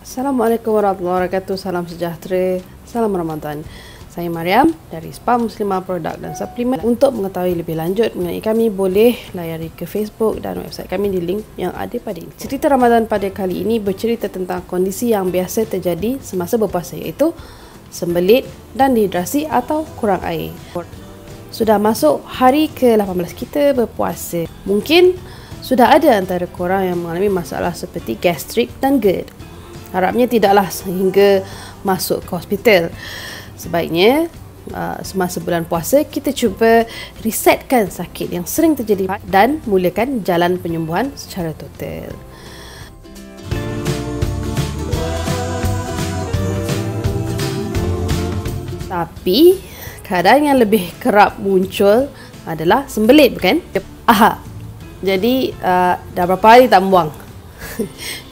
Assalamualaikum warahmatullahi wabarakatuh. Salam sejahtera, salam Ramadan. Saya Mariam dari Spa Muslimah Produk dan Suplemen. Untuk mengetahui lebih lanjut mengenai kami, boleh layari ke Facebook dan website kami di link yang ada pada ini. Cerita Ramadan pada kali ini bercerita tentang kondisi yang biasa terjadi semasa berpuasa, iaitu sembelit dan dehidrasi atau kurang air. Sudah masuk hari ke-18 kita berpuasa. Mungkin sudah ada antara korang yang mengalami masalah seperti gastrik dan GERD. Harapnya tidaklah sehingga masuk ke hospital. Sebaiknya semasa bulan puasa kita cuba resetkan sakit yang sering terjadi dan mulakan jalan penyembuhan secara total. Tapi keadaan yang lebih kerap muncul adalah sembelit, bukan? Aha. Jadi dah berapa hari tak membuang?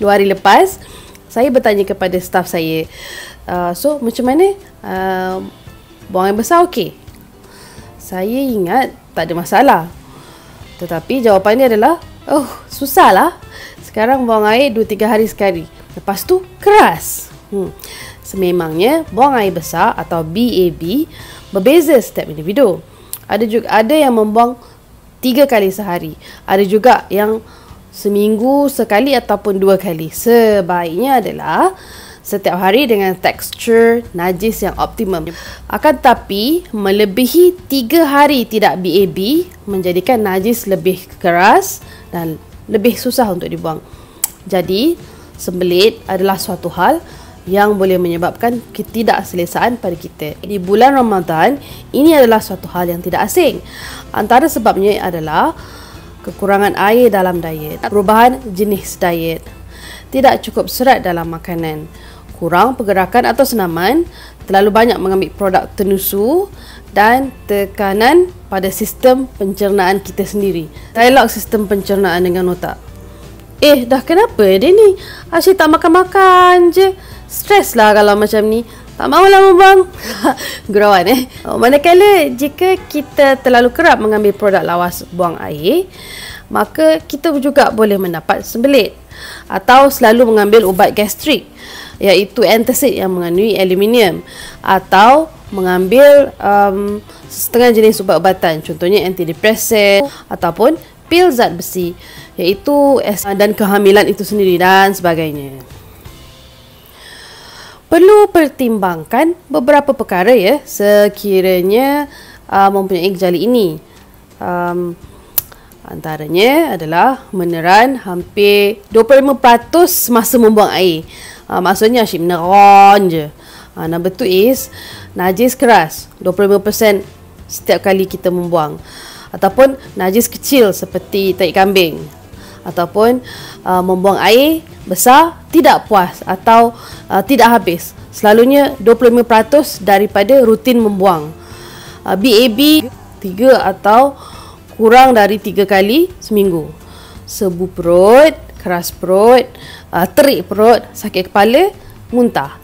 2 hari lepas saya bertanya kepada staf saya, so macam mana, buang air besar okey? Saya ingat tak ada masalah. Tetapi jawapannya adalah, oh susahlah. Sekarang buang air 2-3 hari sekali. Lepas tu keras. Sememangnya buang air besar atau BAB berbeza setiap individu. Ada yang membuang 3 kali sehari. Ada juga yang seminggu sekali ataupun 2 kali. Sebaiknya adalah setiap hari dengan tekstur najis yang optimum. Akan tetapi melebihi 3 hari tidak BAB menjadikan najis lebih keras dan lebih susah untuk dibuang. Jadi sembelit adalah suatu hal yang boleh menyebabkan ketidakselesaan pada kita. Di bulan Ramadan, ini adalah suatu hal yang tidak asing. Antara sebabnya adalah kekurangan air dalam diet, perubahan jenis diet, tidak cukup serat dalam makanan, kurang pergerakan atau senaman, terlalu banyak mengambil produk tenusu dan tekanan pada sistem pencernaan kita sendiri. Dialog sistem pencernaan dengan otak. Dah kenapa dia ni? Asyik tak makan-makan je. Stres lah kalau macam ni. Tak mahulah membuang. Gurauan Manakala jika kita terlalu kerap mengambil produk lawas buang air, maka kita juga boleh mendapat sembelit. Atau selalu mengambil ubat gastrik, iaitu antacid yang mengandungi aluminium. Atau mengambil setengah jenis ubat-ubatan, contohnya antidepresan ataupun pil zat besi, iaitu dan kehamilan itu sendiri dan sebagainya. Perlu pertimbangkan beberapa perkara sekiranya mempunyai gejala ini. Antaranya adalah meneran hampir 25% semasa membuang air. Maksudnya asyik meneron je. Number 2 is najis keras 25% setiap kali kita membuang. Ataupun najis kecil seperti tahi kambing. Ataupun membuang air besar tidak puas atau tidak habis. Selalunya 25% daripada rutin membuang. BAB 3 atau kurang dari 3 kali seminggu. Sebu perut, keras perut, terik perut, sakit kepala, muntah.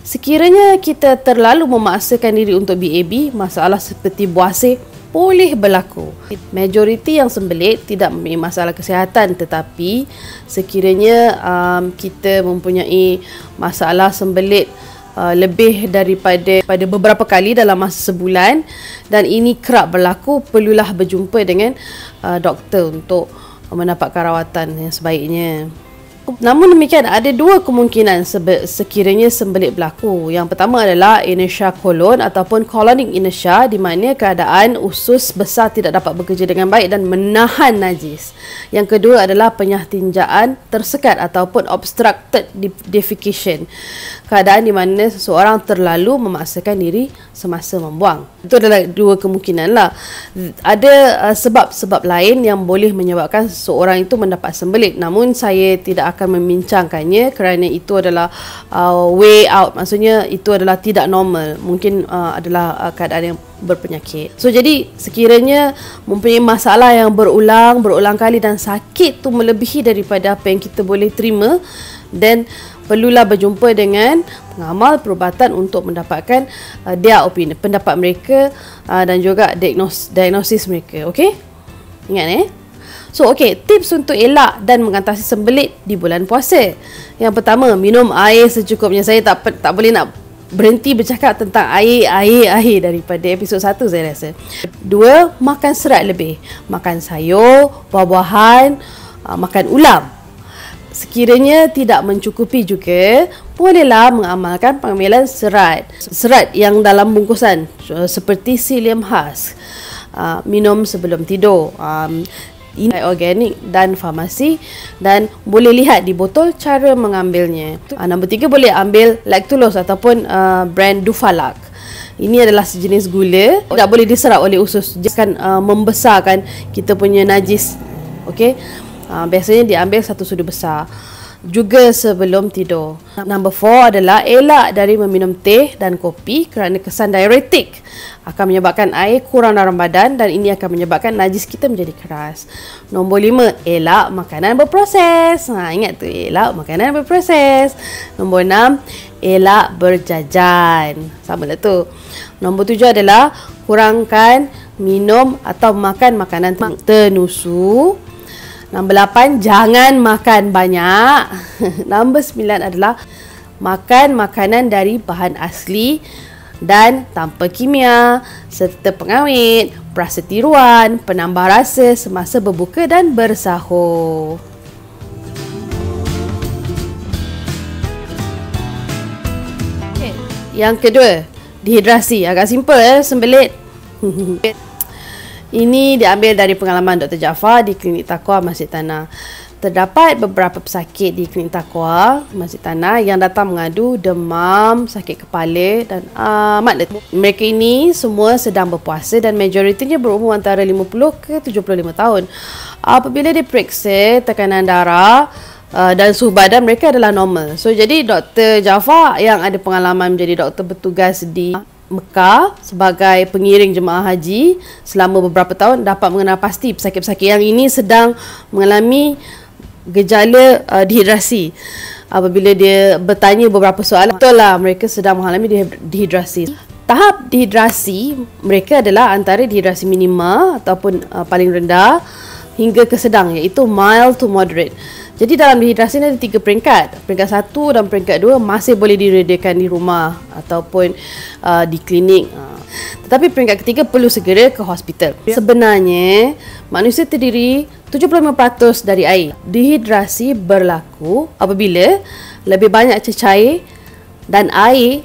Sekiranya kita terlalu memaksakan diri untuk BAB, masalah seperti buasir boleh berlaku. Majoriti yang sembelit tidak mempunyai masalah kesihatan, tetapi sekiranya kita mempunyai masalah sembelit lebih daripada beberapa kali dalam masa sebulan dan ini kerap berlaku, perlulah berjumpa dengan doktor untuk mendapatkan rawatan yang sebaiknya. Namun demikian, ada 2 kemungkinan sekiranya sembelit berlaku. Yang pertama adalah inertia kolon ataupun colonic inertia, di mana keadaan usus besar tidak dapat bekerja dengan baik dan menahan najis. Yang kedua adalah penyahtinjaan tersekat ataupun obstructed defecation, keadaan di mana seseorang terlalu memaksakan diri semasa membuang. Itu adalah 2 kemungkinan lah. Ada sebab-sebab lain yang boleh menyebabkan seseorang itu mendapat sembelit, namun saya tidak akan membincangkannya kerana itu adalah way out, maksudnya itu adalah tidak normal, mungkin adalah keadaan yang berpenyakit. So jadi sekiranya mempunyai masalah yang berulang kali dan sakit tu melebihi daripada apa yang kita boleh terima, dan perlulah berjumpa dengan pengamal perubatan untuk mendapatkan their opinion, pendapat mereka dan juga diagnosis mereka. Okey? Ingat So okey, tips untuk elak dan mengatasi sembelit di bulan puasa. Yang pertama, minum air secukupnya. Saya tak boleh nak berhenti bercakap tentang air daripada episod 1 saya rasa. 2, makan serat lebih. Makan sayur, buah-buahan, makan ulam. Sekiranya tidak mencukupi juga, bolehlah mengamalkan pengambilan serat. Serat yang dalam bungkusan seperti psyllium husk. Minum sebelum tidur. Ini organik dan farmasi, dan boleh lihat di botol cara mengambilnya. Nombor 3, boleh ambil lactulose ataupun brand Dufalac. Ini adalah sejenis gula, tak boleh diserap oleh usus, dia akan membesarkan kita punya najis. Okey. Biasanya diambil satu sudu besar juga sebelum tidur. Nombor 4 adalah elak dari meminum teh dan kopi kerana kesan diuretik. Akan menyebabkan air kurang dalam badan dan ini akan menyebabkan najis kita menjadi keras. Nombor 5, elak makanan berproses. Ingat tu, elak makanan berproses. Nombor 6, elak berjajan. Sama lah tu. Nombor 7 adalah kurangkan minum atau makan makanan ternusu. Nombor 8, jangan makan banyak. Nombor 9 adalah makan makanan dari bahan asli dan tanpa kimia serta pengawet, praseteruan, penambah rasa semasa berbuka dan bersahur. Yang kedua, dehidrasi. Agak simple sembelit. Ini diambil dari pengalaman Dr. Jaafar di Klinik Taqwa Masjid Tanah. Terdapat beberapa pesakit di Klinik Taqwa Masjid Tanah yang datang mengadu demam, sakit kepala dan amat letih. Mereka ini semua sedang berpuasa dan majoritinya berumur antara 50 ke 75 tahun. Apabila diperiksa tekanan darah dan suhu badan mereka adalah normal. So jadi Dr. Jaafar yang ada pengalaman menjadi doktor bertugas di Mekah sebagai pengiring jemaah haji selama beberapa tahun dapat mengenal pasti pesakit-pesakit yang ini sedang mengalami gejala dehidrasi. Apabila dia bertanya beberapa soalan, betul lah mereka sedang mengalami dehidrasi. Tahap dehidrasi mereka adalah antara dehidrasi minima ataupun paling rendah hingga ke sedang, iaitu mild to moderate. Jadi dalam dehidrasi ni ada 3 peringkat. Peringkat 1 dan peringkat 2 masih boleh diredakan di rumah ataupun di klinik. Tetapi peringkat ketiga perlu segera ke hospital. Sebenarnya manusia terdiri 75% dari air. Dehidrasi berlaku apabila lebih banyak cecair dan air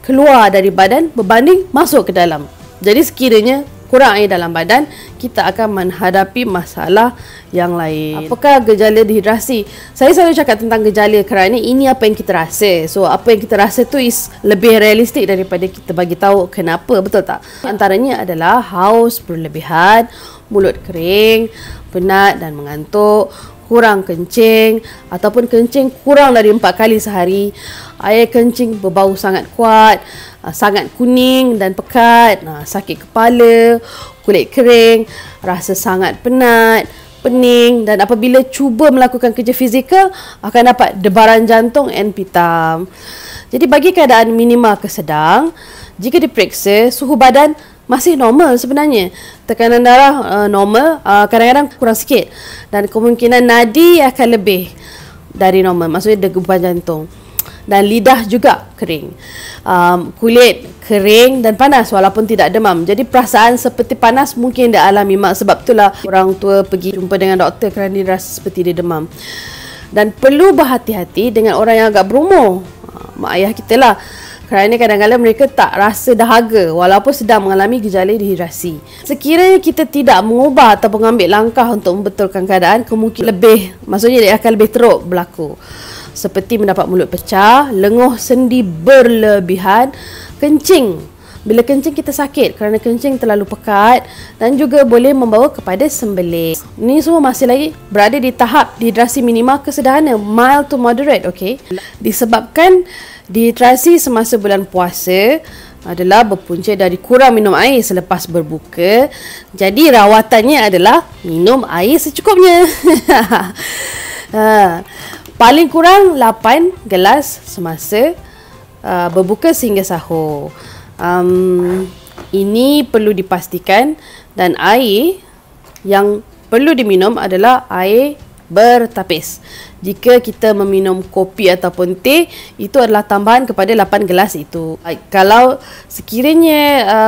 keluar dari badan berbanding masuk ke dalam. Jadi sekiranya kurang air dalam badan, kita akan menghadapi masalah yang lain. Apakah gejala dehidrasi? Saya selalu cakap tentang gejala kerana ini apa yang kita rasa. So apa yang kita rasa tu is lebih realistik daripada kita bagi tahu kenapa, betul tak? Antaranya adalah haus berlebihan, mulut kering, penat dan mengantuk, kurang kencing ataupun kencing kurang dari 4 kali sehari, air kencing berbau sangat kuat, sangat kuning dan pekat, sakit kepala, kulit kering, rasa sangat penat, pening, dan apabila cuba melakukan kerja fizikal akan dapat debaran jantung and pitam. Jadi bagi keadaan minima ke sedang, jika diperiksa suhu badan masih normal sebenarnya, tekanan darah normal, kadang-kadang kurang sikit, dan kemungkinan nadi akan lebih dari normal, maksudnya degupan jantung. Dan lidah juga kering, kulit kering dan panas walaupun tidak demam. Jadi perasaan seperti panas mungkin dia alami. Sebab itulah orang tua pergi jumpa dengan doktor kerana dia rasa seperti dia demam. Dan perlu berhati-hati dengan orang yang agak berumur, mak ayah kita lah, kerana kadang-kadang mereka tak rasa dahaga walaupun sedang mengalami gejala dehidrasi. Sekiranya kita tidak mengubah atau mengambil langkah untuk membetulkan keadaan, kemungkinan maksudnya dia akan lebih teruk berlaku. Seperti mendapat mulut pecah, lenguh sendi berlebihan, kencing. Bila kencing kita sakit kerana kencing terlalu pekat, dan juga boleh membawa kepada sembelit. Ini semua masih lagi berada di tahap dehidrasi minima ke sederhana, mild to moderate, okey. Disebabkan dehidrasi semasa bulan puasa adalah berpunca dari kurang minum air selepas berbuka. Jadi rawatannya adalah minum air secukupnya. Paling kurang 8 gelas semasa berbuka sehingga sahur. Ini perlu dipastikan, dan air yang perlu diminum adalah air bertapis. Jika kita meminum kopi ataupun teh, itu adalah tambahan kepada 8 gelas itu. Kalau sekiranya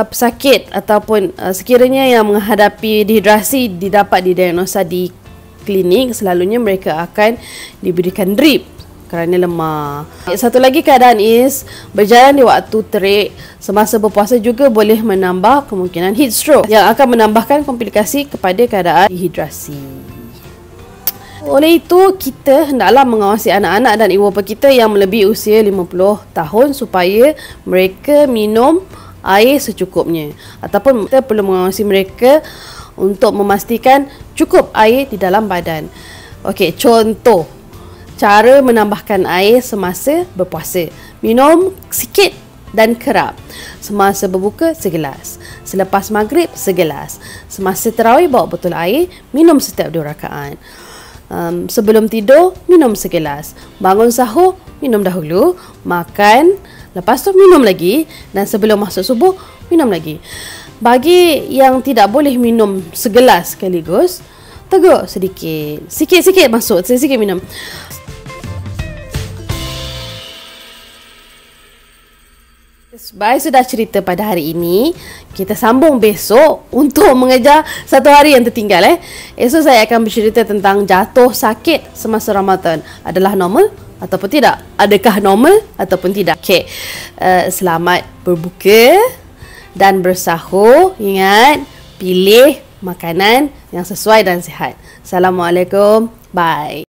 pesakit ataupun sekiranya yang menghadapi dehidrasi didapat didiagnosa di klinik, selalunya mereka akan diberikan drip kerana lemah. Satu lagi keadaan is berjalan di waktu terik semasa berpuasa juga boleh menambah kemungkinan heat stroke yang akan menambahkan komplikasi kepada keadaan dehidrasi. Oleh itu, kita hendaklah mengawasi anak-anak dan ibu bapa kita yang melebihi usia 50 tahun supaya mereka minum air secukupnya, ataupun kita perlu mengawasi mereka untuk memastikan cukup air di dalam badan. Okey, contoh cara menambahkan air semasa berpuasa. Minum sikit dan kerap. Semasa berbuka, segelas. Selepas maghrib, segelas. Semasa tarawih, bawa botol air. Minum setiap 2 rakaat. Sebelum tidur, minum segelas. Bangun sahur, minum dahulu. Makan, lepas tu minum lagi. Dan sebelum masuk subuh, minum lagi. Bagi yang tidak boleh minum segelas sekaligus, teguk sedikit. Sikit-sikit masuk, sikit-sikit minum. Baik, sudah cerita pada hari ini. Kita sambung besok untuk mengejar satu hari yang tertinggal. Esok saya akan bercerita tentang jatuh sakit semasa Ramadan. Adalah normal ataupun tidak? Adakah normal ataupun tidak? Okey, selamat berbuka dan bersahur. Ingat, pilih makanan yang sesuai dan sihat. Assalamualaikum. Bye.